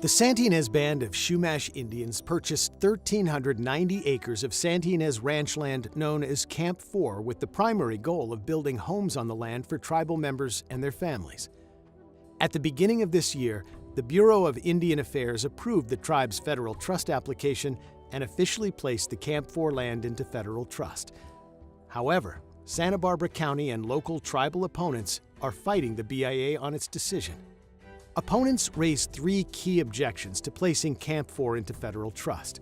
The Santa Ynez band of Chumash Indians purchased 1,390 acres of Santa Ynez ranch land known as Camp 4 with the primary goal of building homes on the land for tribal members and their families. At the beginning of this year, the Bureau of Indian Affairs approved the tribe's federal trust application and officially placed the Camp 4 land into federal trust. However, Santa Barbara County and local tribal opponents are fighting the BIA on its decision. Opponents raised three key objections to placing Camp 4 into federal trust: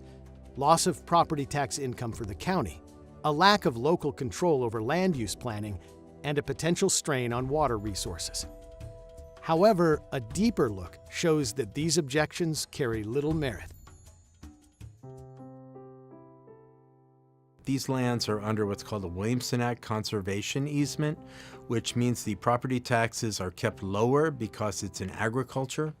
loss of property tax income for the county, a lack of local control over land use planning, and a potential strain on water resources. However, a deeper look shows that these objections carry little merit. These lands are under what's called a Williamson Act conservation easement, which means the property taxes are kept lower because it's in agriculture.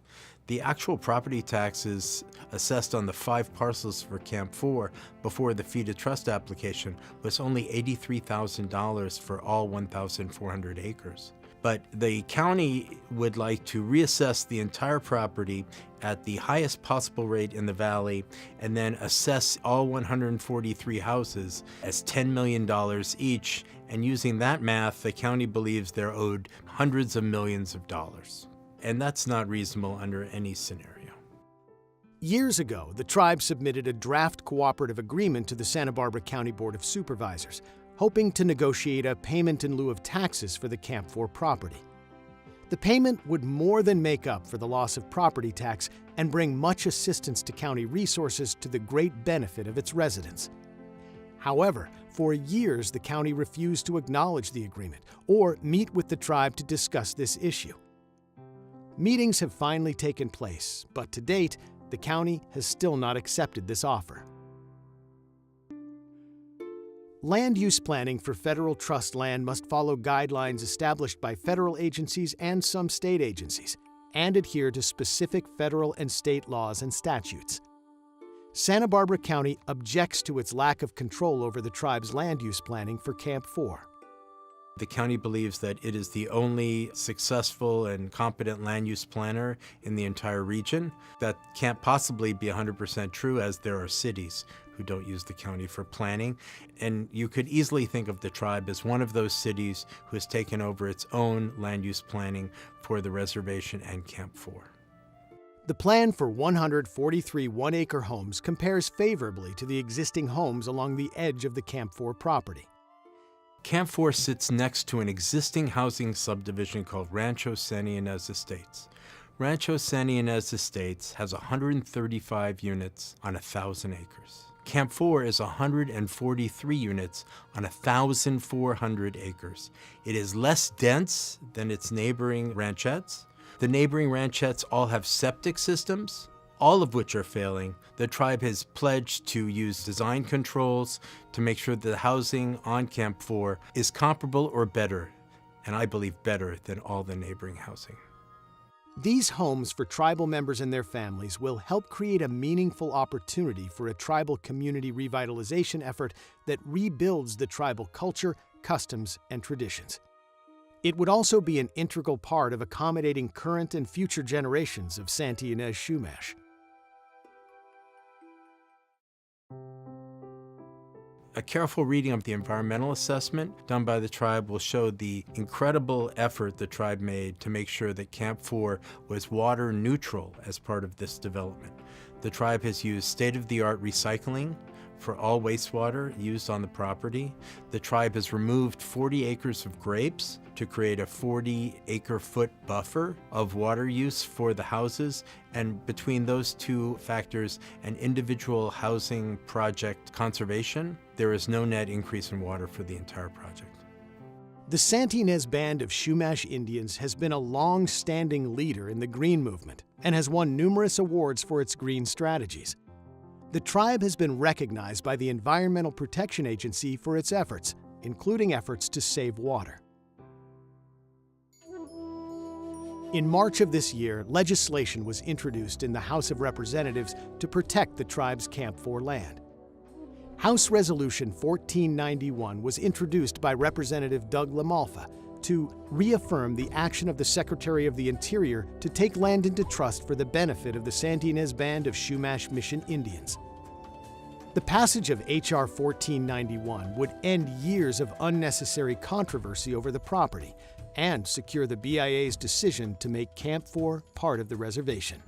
The actual property taxes assessed on the 5 parcels for Camp 4 before the fee to trust application was only $83,000 for all 1,400 acres. But the county would like to reassess the entire property at the highest possible rate in the valley and then assess all 143 houses as $10 million each. And using that math, the county believes they're owed hundreds of millions of dollars. And that's not reasonable under any scenario. Years ago, the tribe submitted a draft cooperative agreement to the Santa Barbara County Board of Supervisors, hoping to negotiate a payment in lieu of taxes for the Camp 4 property. The payment would more than make up for the loss of property tax and bring much assistance to county resources to the great benefit of its residents. However, for years the county refused to acknowledge the agreement or meet with the tribe to discuss this issue. Meetings have finally taken place, but to date, the county has still not accepted this offer. Land use planning for federal trust land must follow guidelines established by federal agencies and some state agencies, and adhere to specific federal and state laws and statutes. Santa Barbara County objects to its lack of control over the tribe's land use planning for Camp 4. The county believes that it is the only successful and competent land use planner in the entire region. That can't possibly be 100% true, as there are cities who don't use the county for planning. And you could easily think of the tribe as one of those cities who has taken over its own land use planning for the reservation and Camp 4. The plan for 143 one-acre homes compares favorably to the existing homes along the edge of the Camp 4 property. Camp 4 sits next to an existing housing subdivision called Rancho Santa Ynez Estates. Rancho Santa Ynez Estates has 135 units on 1,000 acres. Camp 4 is 143 units on 1,400 acres. It is less dense than its neighboring ranchettes. The neighboring ranchettes all have septic systems, all of which are failing. The tribe has pledged to use design controls to make sure that the housing on Camp 4 is comparable or better, and I believe better than all the neighboring housing. These homes for tribal members and their families will help create a meaningful opportunity for a tribal community revitalization effort that rebuilds the tribal culture, customs, and traditions. It would also be an integral part of accommodating current and future generations of Santa Ynez Chumash. A careful reading of the environmental assessment done by the tribe will show the incredible effort the tribe made to make sure that Camp 4 was water neutral as part of this development. The tribe has used state-of-the-art recycling for all wastewater used on the property. The tribe has removed 40 acres of grapes to create a 40-acre-foot buffer of water use for the houses, and between those two factors and individual housing project conservation, there is no net increase in water for the entire project. The Santa Ynez band of Chumash Indians has been a long-standing leader in the green movement and has won numerous awards for its green strategies. The tribe has been recognized by the Environmental Protection Agency for its efforts, including efforts to save water. In March of this year, legislation was introduced in the House of Representatives to protect the tribe's Camp 4 land. House Resolution 1491 was introduced by Representative Doug LaMalfa to reaffirm the action of the Secretary of the Interior to take land into trust for the benefit of the Santa Ynez Band of Chumash Mission Indians. The passage of H.R. 1491 would end years of unnecessary controversy over the property and secure the BIA's decision to make Camp 4 part of the reservation.